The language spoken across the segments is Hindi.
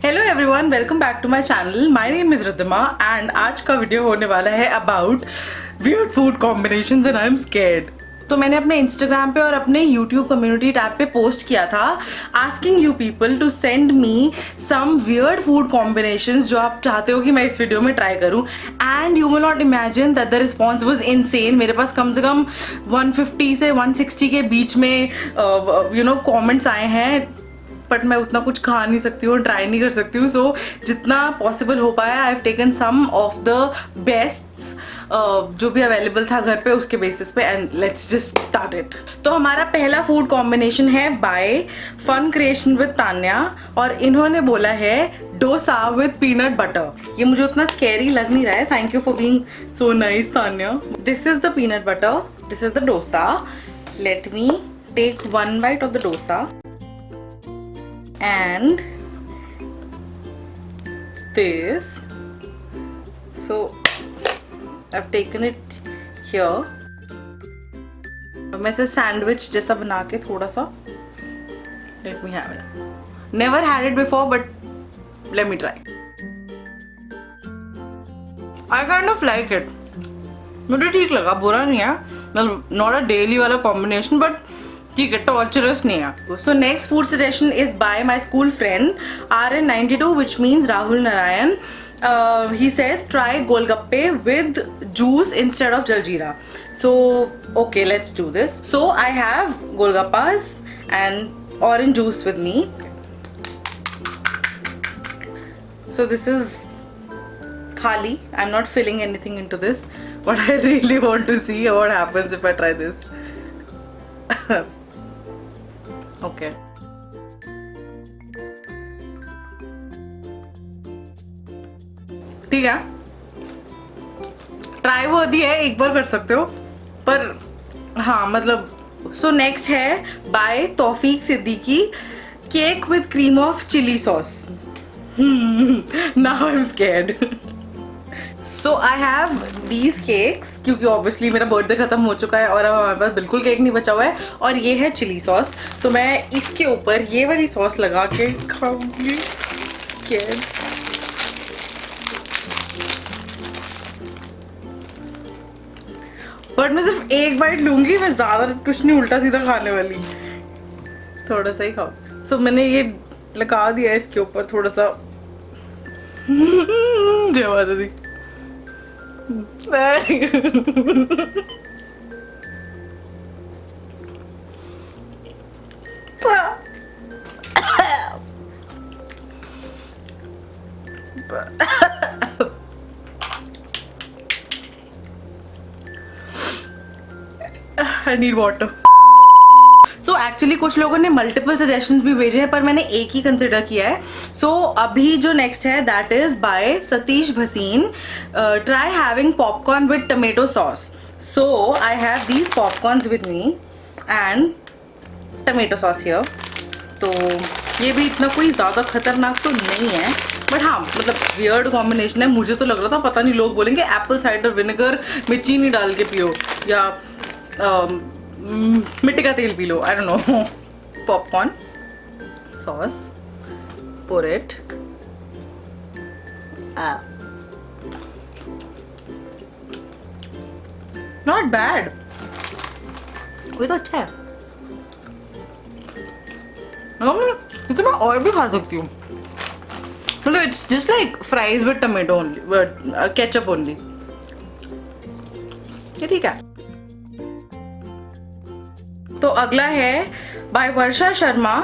Hello everyone, welcome back to my channel. My name is Riddhima and आज का वीडियो होने वाला है about weird food combinations and I am scared. तो मैंने अपने इंस्टाग्राम पे और अपने यूट्यूब कम्युनिटी टैब पे पोस्ट किया था asking you people to send me some weird food combinations जो आप चाहते हो कि मैं इस वीडियो में ट्राई करूं। And you will not imagine that the response was insane. मेरे पास कम से कम 150 से 160 के बीच में कॉमेंट्स आए हैं, बट मैं उतना कुछ खा नहीं सकती हूँ, ट्राई नहीं कर सकती हूँ। सो जितना पॉसिबल हो पाया I have taken some of the best जो भी अवेलेबल था घर पे उसके बेसिस पे and let's just start it. तो हमारा पहला फूड कॉम्बिनेशन है by fun creation with Tanya और इन्होंने बोला है डोसा विद पीनट बटर। ये मुझे उतना स्कैरी लग नहीं रहा है। Thank you for being so nice Tanya. This is the peanut butter, this is the dosa. Let me take one bite of the dosa and this. So I've taken it here. मैं इसे सैंडविच जैसा बना के थोड़ा सा let me have it. Never had it before but let me try. I kind of like it. मुझे ठीक लगा, बुरा नहीं है। मतलब not a daily वाला combination but ठीक है, टॉर्चरस नहीं है। So next food suggestion is bye my school friend RN92 which means Rahul Narayan. he says try golgappe with juice instead of jaljeera. So okay, let's do this. So I have golgappas and orange juice with me. So this is khali. I'm not filling anything into this, but I really want to see what happens if I try this. Okay. ठीक है, ट्राई वर्दी है, एक बार कर सकते हो, पर हाँ मतलब। सो नेक्स्ट है by Taufiq Siddiqui cake with cream of chilli sauce. Now I am scared. So I have these cakes क्योंकि ऑब्वियसली मेरा बर्थडे खत्म हो चुका है और अब हमारे पास बिल्कुल केक नहीं बचा हुआ है और ये है चिली सॉस। तो मैं इसके ऊपर ये वाली सॉस लगा के खाऊंगी। स्कैर्ड। बट मैं सिर्फ एक बाइट लूंगी, मैं ज्यादा कुछ नहीं उल्टा सीधा खाने वाली, थोड़ा सा ही खाओ। सो मैंने ये लगा दिया है इसके ऊपर थोड़ा सा। जय माता दी। I need water. So actually कुछ लोगों ने मल्टीपल सजेशंस भी भेजे हैं पर मैंने एक ही कंसिडर किया है। सो अभी जो नेक्स्ट है that is by Satish Bhasin. Try having popcorn with tomato sauce. So I have these popcorns with me and tomato sauce here. तो ये भी इतना कोई ज्यादा खतरनाक तो नहीं है, बट हाँ मतलब वियर्ड कॉम्बिनेशन है। मुझे तो लग रहा था पता नहीं लोग बोलेंगे एप्पल साइडर विनेगर में चीनी डाल के पियो या मिट्टी का तेल P low, I don't no. Popcorn sauce, pour it. Not bad. ये तो अच्छा है। मतलब मैं और भी खा सकती हूँ। मतलब it's just like fries with tomato only, ketchup only. ये ठीक है। तो अगला है by Varsha Sharma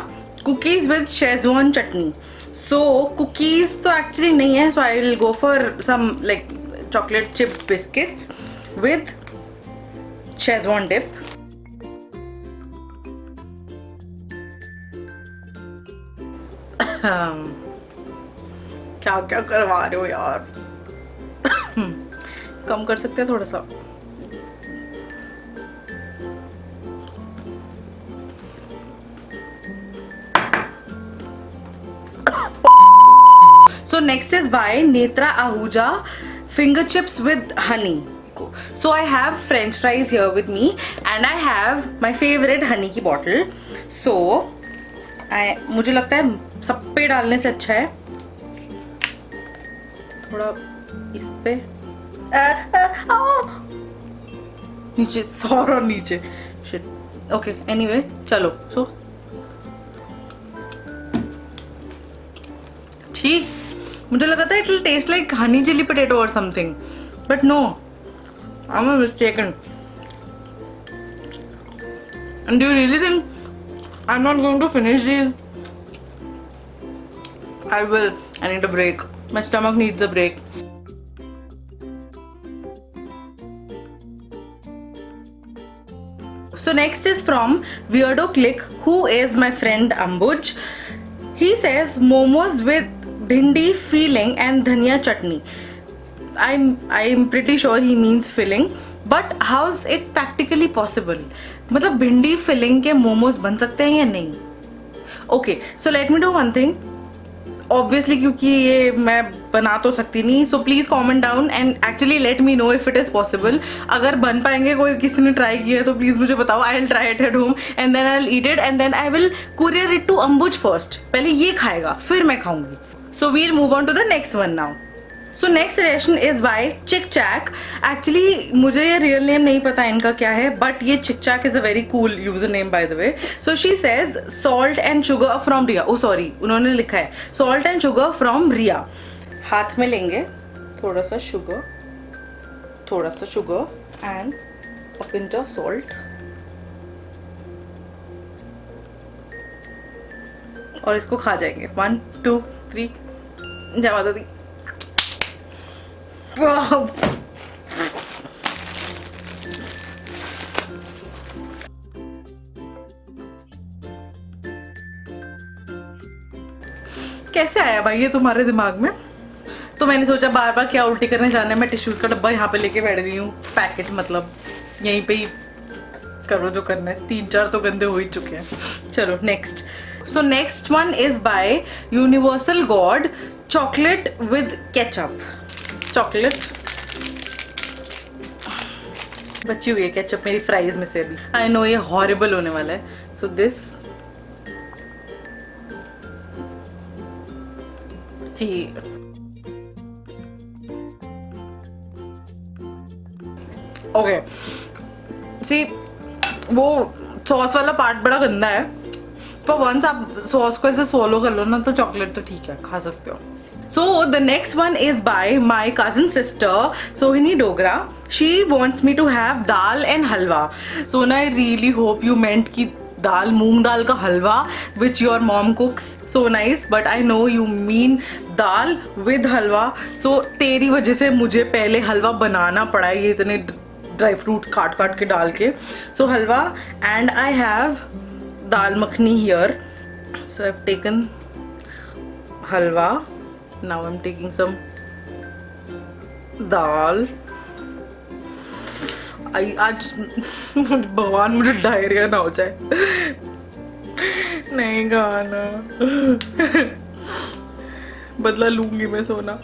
cookies with Schezwan chutney. So cookies तो एक्चुअली नहीं है, so I will go for some like chocolate chip biscuits with Schezwan dip. क्या क्या करवा रहे हो यार। कम कर सकते हैं थोड़ा सा। So next is by Netra Ahuja finger chips with honey. So I have french fries here with me and I have my favorite honey की bottle. So मुझे लगता है सब पे डालने से अच्छा है थोड़ा इस पे नीचे, सौर और नीचे, शिट। ओके एनीवे चलो। सो ठीक, मुझे लगा था it will taste like honey chilli potato और something, but no, I am mistaken. And do you really think I'm not going to finish these? I will. I need a break. My stomach needs a break. So next is from Weirdo Click, who is my friend Ambuj. He says momos with bhindi filling and dhania chutney. I'm pretty sure he means filling. But how is it practically possible? मतलब भिंडी फिलिंग के मोमोज बन सकते हैं या नहीं? Okay, so let me do one thing. Obviously क्योंकि ये मैं बना तो सकती नहीं, so please comment down and actually let me know if it is possible. अगर बन पाएंगे, कोई किसी ने ट्राई किया है तो प्लीज मुझे बताओ। I will try it at home and then I will eat it and then I will courier it to Ambuj first. पहले ये खाएगा फिर मैं खाऊंगी। So we'll move on to the next one now. So next suggestion is by chick chack. Actually मुझे ये रियल नेम नहीं पता इनका क्या है, बट ये chick chack is a very cool user name by the way. So she says salt and sugar from Riya. Oh sorry, उन्होंने लिखा है salt and sugar from Riya. हाथ में लेंगे थोड़ा सा sugar and a pinch of salt, और इसको खा जाएंगे। 1 2 3 जय माता दी। कैसे आया भाई ये तुम्हारे दिमाग में? तो मैंने सोचा बार बार क्या उल्टी करने जाने में, टिश्यूज का डब्बा यहाँ पे लेके बैठ गई हूँ। पैकेट मतलब यहीं पे ही करो जो करना है। 3-4 तो गंदे हो ही चुके हैं। चलो next. So next one is by universal God, chocolate with ketchup. Chocolate बची हुई है केचप मेरी फ्राइज में से अभी। आई नो ये हॉरिबल होने वाला है। सो दिस जी, ओके सी, वो सॉस वाला पार्ट बड़ा गंदा है, पर वंस आप सॉस को ऐसे swallow कर लो ना तो चॉकलेट तो ठीक है, खा सकते हो। So the next one is by my cousin sister Sohini Dogra. She wants me to have dal and halwa. So I really hope you meant कि दाल, मूंग दाल का हलवा which your mom cooks so nice, but I know you mean dal with halwa. So तेरी वजह से मुझे पहले हलवा बनाना पड़ा है, ये इतने ड्राई फ्रूट्स काट काट के डाल के. So halwa, and I have dal makhani here. So I've taken halwa. Now I'm taking some दाल. आज भगवान मुझे डायरिया ना हो जाए. नहीं खाना. बदला लूंगी मैं सोना.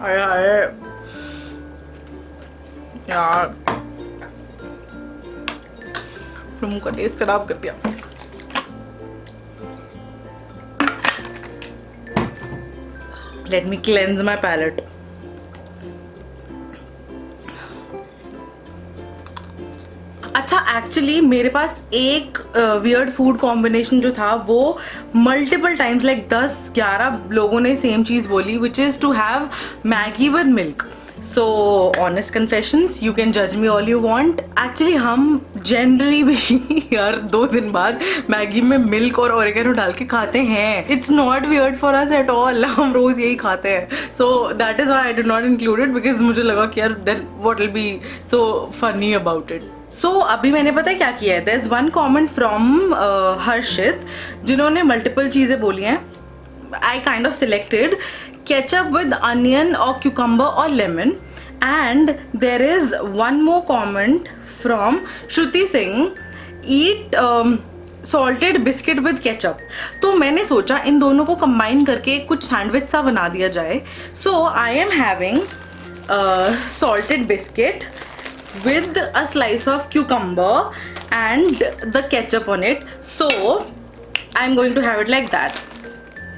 आया आया यार, मुंह का टेस्ट खराब कर दिया. Let me cleanse my palate. अच्छा, एक्चुअली मेरे पास एक वियर्ड फूड कॉम्बिनेशन जो था वो मल्टीपल टाइम्स लाइक 10-11 लोगों ने सेम चीज बोली, which is to have Maggi with milk. So honest confessions, you can जज me all you want. Actually हम जनरली भी यार 2 दिन बाद मैगी में मिल्क और ओरिगेनो डाल के खाते हैं. It's not weird for us at all. हम रोज यही खाते हैं. So that is why I did not include it, because मुझे लगा कि यार then what will be so funny about it. So अभी मैंने पता है क्या किया है. There is one comment from Harshit जिन्होंने मल्टीपल चीजें बोली हैं. I kind of selected ketchup with onion or cucumber or lemon, and there is one more comment from Shruti Singh, eat salted biscuit with ketchup. तो मैंने सोचा इन दोनों को कंबाइन करके कुछ सैंडविच सा बना दिया जाए. So I am having salted biscuit with a slice of cucumber and the ketchup on it. So I am going to have it like that,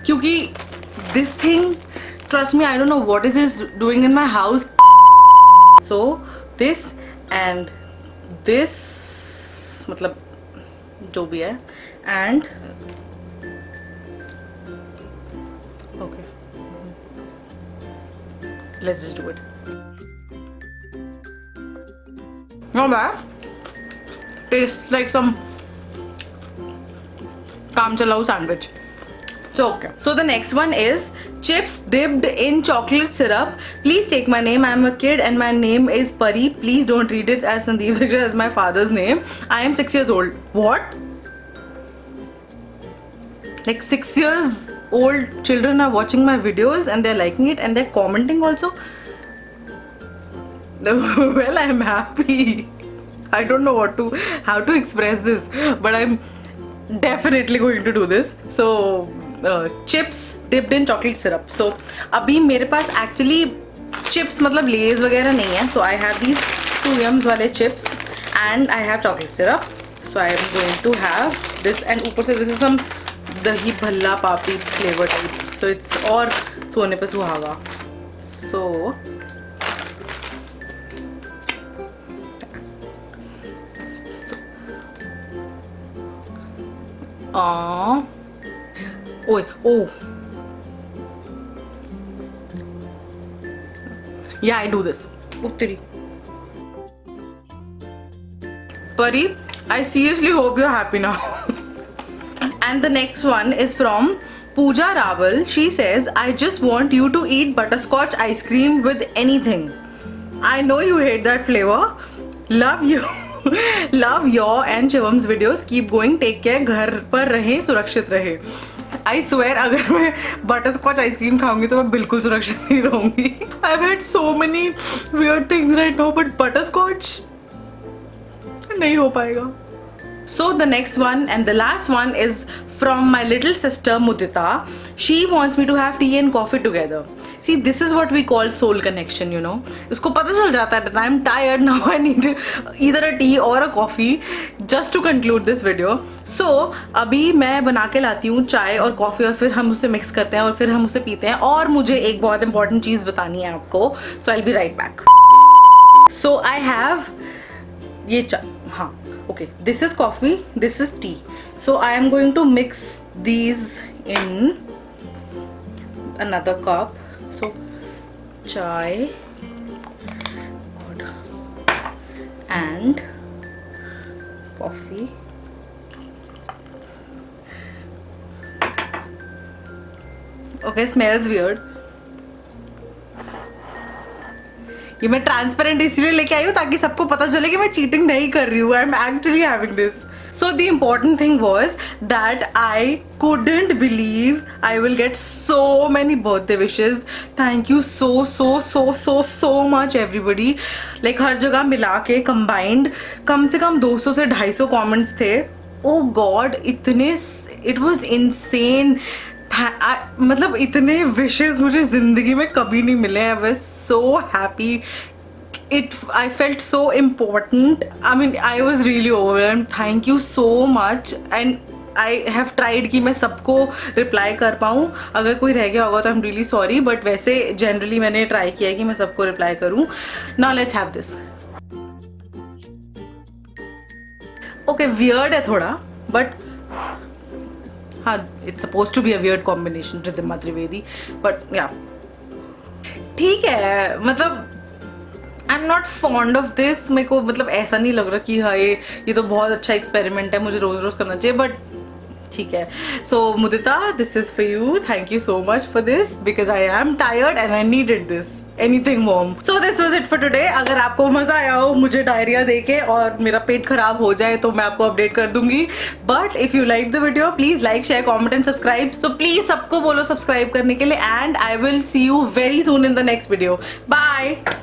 क्योंकि this thing, trust me, I don't know what is this doing in my house. So this and this, मतलब जो भी है, and okay, let's just do it. Not bad. Tastes like some काम चलाऊ sandwich. So okay. So the next one is chips dipped in chocolate syrup. Please take my name. I am a kid and my name is Pari. Please don't read it as Sandeep Diksha as my father's name. I am 6 years old. What? Like 6 years old children are watching my videos and they're liking it and they're commenting also. Well, I'm happy. I don't know how to express this, but I'm definitely going to do this. So chips dipped in chocolate syrup. So अभी मेरे पास actually chips मतलब लेज वगैरह नहीं है. So I have these 2 yums वाले chips and I have chocolate syrup. So I am going to have this, and ऊपर से this is some दही भल्ला पापड़ी flavor types. So it's और सोने पे सुहागा. So oh, yeah, I do this. Uttari. Pari, I seriously hope you're happy now. And the next one is from Pooja Rawal. She says, I just want you to eat butterscotch ice cream with anything. I know you hate that flavor. Love you. Love your and Shivan's videos. Keep going. Take care. घर पर रहें, सुरक्षित रहे. I swear, अगर मैं butterscotch आइसक्रीम खाऊंगी तो मैं बिल्कुल सुरक्षित नहीं रहूंगी. I've had so many weird things right now, but butterscotch नहीं हो पाएगा. So the next one and the last one is from my little sister Mudita. She wants me to have tea and coffee together. See, this is what we call soul connection, you know. उसको पता चल जाता है that I'm tired now. I need either a tea or a coffee just to conclude this video. So अभी मैं बना के लाती हूँ चाय और कॉफी और फिर हम उसे मिक्स करते हैं और फिर हम उसे पीते हैं. और मुझे एक बहुत इंपॉर्टेंट चीज़ बतानी है आपको. So I'll be right back. So I have ये चाय, हाँ, okay. This is coffee. This is tea. So I am going to mix these in another cup. So chai and coffee. Okay, smells weird. ये मैं ट्रांसपेरेंट इसलिए लेके आई हूँ ताकि सबको पता चले कि मैं चीटिंग नहीं कर रही हूँ. I am actually having this. So the important thing was that I couldn't believe I will get so many birthday wishes. Thank you so much everybody. Like हर जगह मिला के combined कम से कम 200 से 250 comments थे. Oh God, इतने, it was insane. मतलब इतने wishes मुझे जिंदगी में कभी नहीं मिले. I was so happy. I felt so important. I mean, I was really overwhelmed. Thank you so much. And I have tried कि मैं सबको reply कर पाऊँ. अगर कोई रह गया होगा तो I'm really sorry. But वैसे generally मैंने try किया है कि मैं सबको reply करूँ. Now let's have this. Okay, weird है थोड़ा, but हाँ, it's supposed to be a weird combination, Riddhima Trivedi. But yeah, ठीक है. मतलब I'm not fond of this. मेरे को मतलब ऐसा नहीं लग रहा कि हाँ ये तो बहुत अच्छा एक्सपेरिमेंट है, मुझे रोज रोज करना चाहिए, बट ठीक है. So Mudita, this is for you. Thank you so much for this because I am tired and I needed this. Anything mom. So this was it for today. अगर आपको मजा आया हो मुझे डायरिया देके और मेरा पेट खराब हो जाए तो मैं आपको अपडेट कर दूंगी. But if you like the video, please like, share, comment and subscribe. So please सबको बोलो सब्सक्राइब करने के लिए and I will see you very soon in the next video. Bye.